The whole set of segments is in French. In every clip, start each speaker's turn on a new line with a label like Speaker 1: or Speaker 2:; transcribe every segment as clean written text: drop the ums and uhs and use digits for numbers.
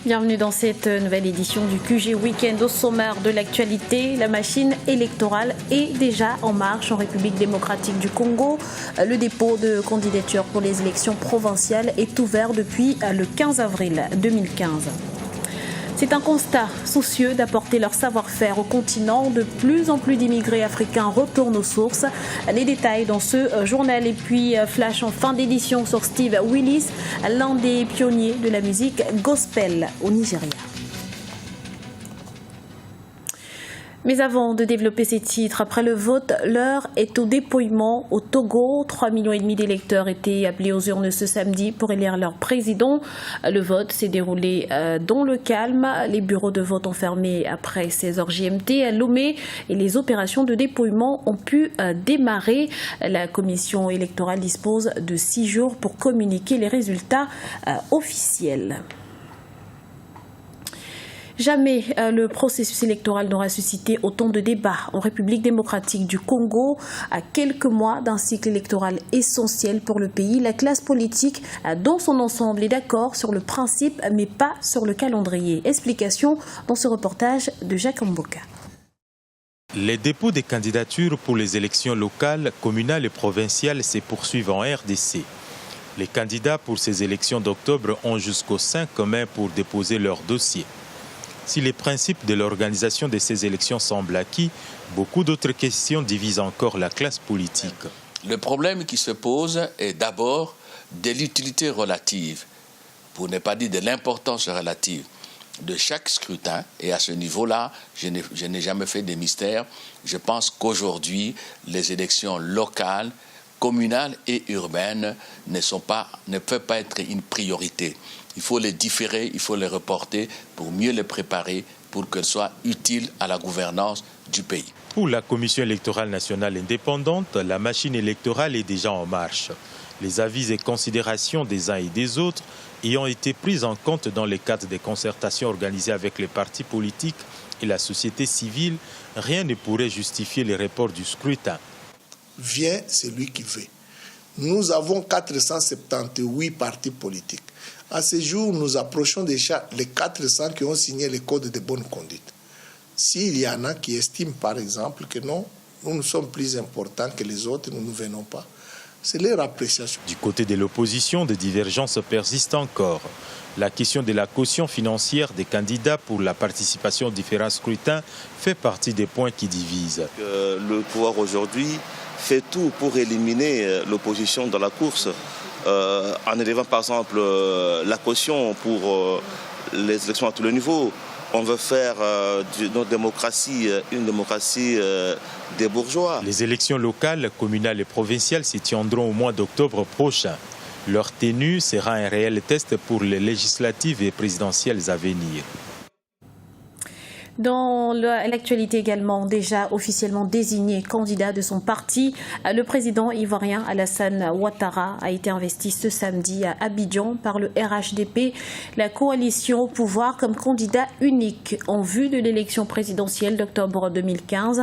Speaker 1: Bienvenue dans cette nouvelle édition du QG Week-end. Au sommaire de l'actualité, la machine électorale est déjà en marche en République démocratique du Congo. Le dépôt de candidature pour les élections provinciales est ouvert depuis le 15 avril 2015. C'est un constat soucieux d'apporter leur savoir-faire au continent. De plus en plus d'immigrés africains retournent aux sources. Les détails dans ce journal. Et puis flash en fin d'édition sur Steve Willis, l'un des pionniers de la musique gospel au Nigeria. Mais avant de développer ces titres, après le vote, l'heure est au dépouillement au Togo. 3,5 millions d'électeurs étaient appelés aux urnes ce samedi pour élire leur président. Le vote s'est déroulé dans le calme. Les bureaux de vote ont fermé après 16h GMT à Lomé et les opérations de dépouillement ont pu démarrer. La commission électorale dispose de 6 jours pour communiquer les résultats officiels. Jamais le processus électoral n'aura suscité autant de débats en République démocratique du Congo. À quelques mois d'un cycle électoral essentiel pour le pays, la classe politique dans son ensemble est d'accord sur le principe, mais pas sur le calendrier. Explication dans ce reportage de Jacques Mboka.
Speaker 2: Les dépôts des candidatures pour les élections locales, communales et provinciales se poursuivent en RDC. Les candidats pour ces élections d'octobre ont jusqu'au 5 mai pour déposer leur dossier. Si les principes de l'organisation de ces élections semblent acquis, beaucoup d'autres questions divisent encore la classe politique.
Speaker 3: Le problème qui se pose est d'abord de l'utilité relative, pour ne pas dire de l'importance relative de chaque scrutin. Et à ce niveau-là, je n'ai jamais fait de mystère. Je pense qu'aujourd'hui, les élections locales, communales et urbaines ne peuvent pas être une priorité. Il faut les différer, il faut les reporter pour mieux les préparer, pour qu'elles soient utiles à la gouvernance du pays.
Speaker 2: Pour la Commission électorale nationale indépendante, la machine électorale est déjà en marche. Les avis et considérations des uns et des autres ayant été prises en compte dans le cadre des concertations organisées avec les partis politiques et la société civile, rien ne pourrait justifier le report du scrutin.
Speaker 4: Vient celui qui veut. Nous avons 478 partis politiques. À ce jour, nous approchons déjà les 400 qui ont signé le code de bonne conduite. S'il y en a qui estiment, par exemple, que non, nous sommes plus importants que les autres, nous ne venons pas, c'est leur appréciation.
Speaker 2: Du côté de l'opposition, des divergences persistent encore. La question de la caution financière des candidats pour la participation aux différents scrutins fait partie des points qui divisent.
Speaker 5: Le pouvoir aujourd'hui fait tout pour éliminer l'opposition dans la course. En élevant par exemple la caution pour les élections à tous les niveaux. On veut faire de notre démocratie une démocratie des bourgeois.
Speaker 2: Les élections locales, communales et provinciales se tiendront au mois d'octobre prochain. Leur tenue sera un réel test pour les législatives et présidentielles à venir.
Speaker 1: Dans l'actualité également, déjà officiellement désigné candidat de son parti, le président ivoirien Alassane Ouattara a été investi ce samedi à Abidjan par le RHDP, la coalition au pouvoir, comme candidat unique en vue de l'élection présidentielle d'octobre 2015.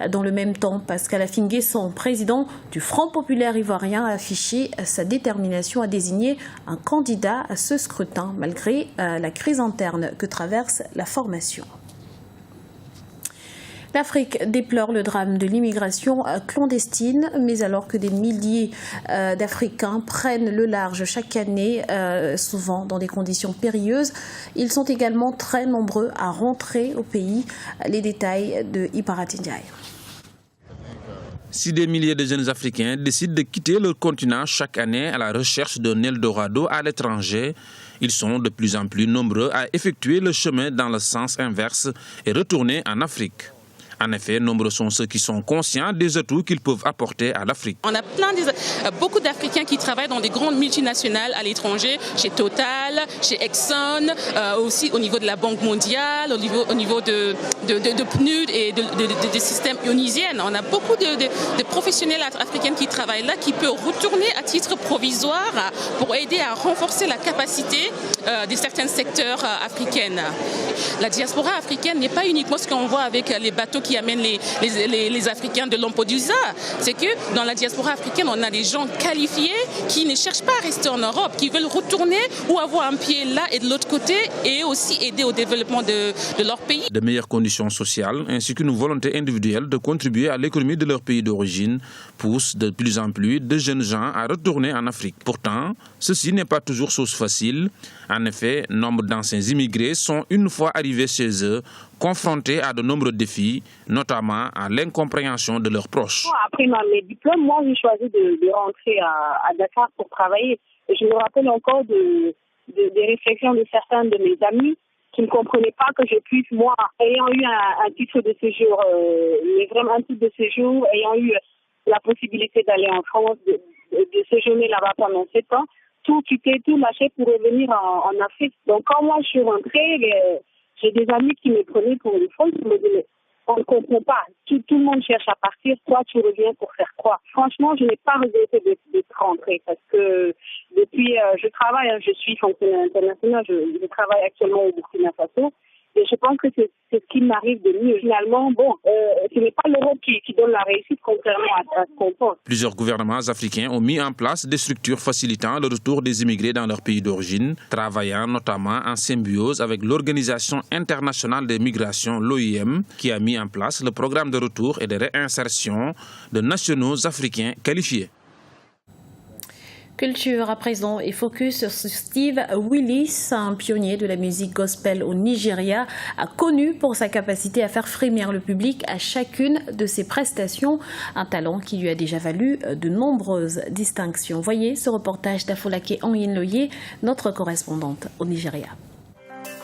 Speaker 1: Dans le même temps, Pascal Affi-N'Guessan, président du Front populaire ivoirien, a affiché sa détermination à désigner un candidat à ce scrutin, malgré la crise interne que traverse la formation. L'Afrique déplore le drame de l'immigration clandestine, mais alors que des milliers d'Africains prennent le large chaque année, souvent dans des conditions périlleuses, ils sont également très nombreux à rentrer au pays. Les détails de Ibarati Ndiaye.
Speaker 6: Si des milliers de jeunes Africains décident de quitter leur continent chaque année à la recherche d'un Eldorado à l'étranger, ils sont de plus en plus nombreux à effectuer le chemin dans le sens inverse et retourner en Afrique. En effet, nombreux sont ceux qui sont conscients des atouts qu'ils peuvent apporter à l'Afrique.
Speaker 7: On a beaucoup d'Africains qui travaillent dans des grandes multinationales à l'étranger, chez Total, chez Exxon, aussi au niveau de la Banque mondiale, au niveau de PNUD et des systèmes ionisiennes. On a beaucoup de professionnels africains qui travaillent là, qui peuvent retourner à titre provisoire pour aider à renforcer la capacité de certains secteurs africains. La diaspora africaine n'est pas uniquement ce qu'on voit avec les bateaux qui amène les Africains de Lampedusa. C'est que dans la diaspora africaine, on a des gens qualifiés qui ne cherchent pas à rester en Europe, qui veulent retourner ou avoir un pied là et de l'autre côté et aussi aider au développement de leur pays.
Speaker 6: De meilleures conditions sociales ainsi qu'une volonté individuelle de contribuer à l'économie de leur pays d'origine poussent de plus en plus de jeunes gens à retourner en Afrique. Pourtant, ceci n'est pas toujours chose facile. En effet, nombre d'anciens immigrés sont une fois arrivés chez eux confrontés à de nombreux défis, notamment à l'incompréhension de leurs proches.
Speaker 8: Après mes diplômes, moi j'ai choisi de rentrer à Dakar pour travailler. Je me rappelle encore des réflexions de certains de mes amis qui ne comprenaient pas que je puisse, moi, ayant eu un titre de séjour, mais vraiment un titre de séjour, ayant eu la possibilité d'aller en France, de séjourner là-bas pendant 7 ans, tout quitter, tout lâcher pour revenir en Afrique. Donc quand moi je suis rentrée, j'ai des amis qui me prenaient pour une folle, qui me disaient on ne comprend pas, tout le monde cherche à partir, toi tu reviens pour faire quoi? Franchement, je n'ai pas regretté d'être rentrée parce que depuis, je travaille, je suis fonctionnaire international, je travaille actuellement au Burkina Faso. Et je pense que c'est ce qui m'arrive de mieux. Finalement, ce n'est pas l'Europe qui donne la réussite, contrairement à ce qu'on pense.
Speaker 6: Plusieurs gouvernements africains ont mis en place des structures facilitant le retour des immigrés dans leur pays d'origine, travaillant notamment en symbiose avec l'Organisation internationale des migrations, l'OIM, qui a mis en place le programme de retour et de réinsertion de nationaux africains qualifiés.
Speaker 1: Culture à présent et focus sur Steve Willis, un pionnier de la musique gospel au Nigeria, connu pour sa capacité à faire frémir le public à chacune de ses prestations, un talent qui lui a déjà valu de nombreuses distinctions. Voyez ce reportage d'Afolake Anyinloye, notre correspondante au Nigeria.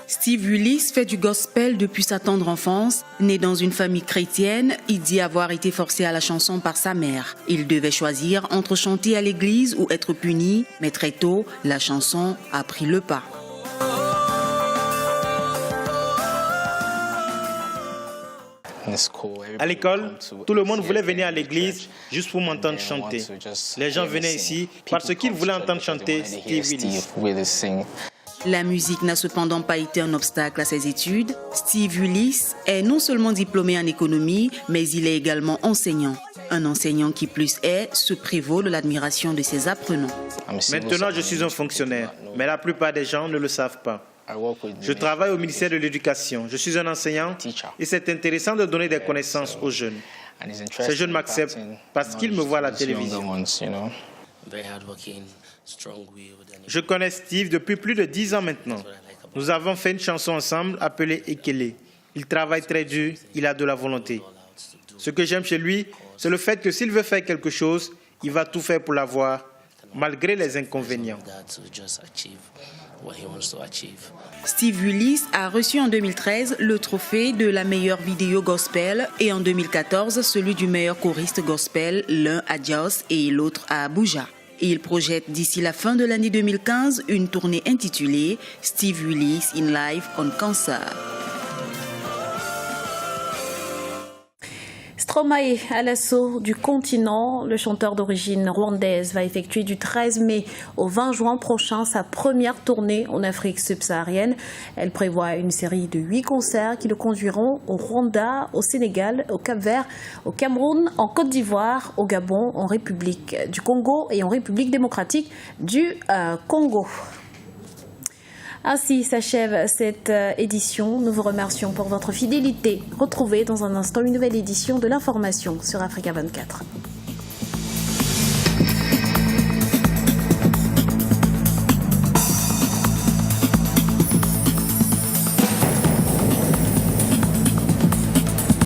Speaker 9: Steve Willis fait du gospel depuis sa tendre enfance. Né dans une famille chrétienne, il dit avoir été forcé à la chanson par sa mère. Il devait choisir entre chanter à l'église ou être puni, mais très tôt, la chanson a pris le pas.
Speaker 10: À l'école, tout le monde voulait venir à l'église juste pour m'entendre chanter. Les gens venaient ici parce qu'ils voulaient entendre chanter Steve Willis.
Speaker 9: La musique n'a cependant pas été un obstacle à ses études. Steve Willis est non seulement diplômé en économie, mais il est également enseignant. Un enseignant qui plus est se prévaut de l'admiration de ses apprenants.
Speaker 10: Maintenant, je suis un fonctionnaire, mais la plupart des gens ne le savent pas. Je travaille au ministère de l'Éducation. Je suis un enseignant et c'est intéressant de donner des connaissances aux jeunes. Ces jeunes m'acceptent parce qu'ils me voient à la télévision. Je connais Steve depuis plus de 10 ans maintenant. Nous avons fait une chanson ensemble appelée Ekele. Il travaille très dur, il a de la volonté. Ce que j'aime chez lui, c'est le fait que s'il veut faire quelque chose, il va tout faire pour l'avoir, malgré les inconvénients.
Speaker 9: Steve Willis a reçu en 2013 le trophée de la meilleure vidéo gospel et en 2014 celui du meilleur choriste gospel, l'un à Jos et l'autre à Abuja. Il projette d'ici la fin de l'année 2015 une tournée intitulée Steve Willis in Live on Concert.
Speaker 1: Stromae à l'assaut du continent. Le chanteur d'origine rwandaise va effectuer du 13 mai au 20 juin prochain sa première tournée en Afrique subsaharienne. Elle prévoit une série de 8 concerts qui le conduiront au Rwanda, au Sénégal, au Cap-Vert, au Cameroun, en Côte d'Ivoire, au Gabon, en République du Congo et en République démocratique du Congo. Ainsi s'achève cette édition. Nous vous remercions pour votre fidélité. Retrouvez dans un instant une nouvelle édition de l'information sur Africa 24.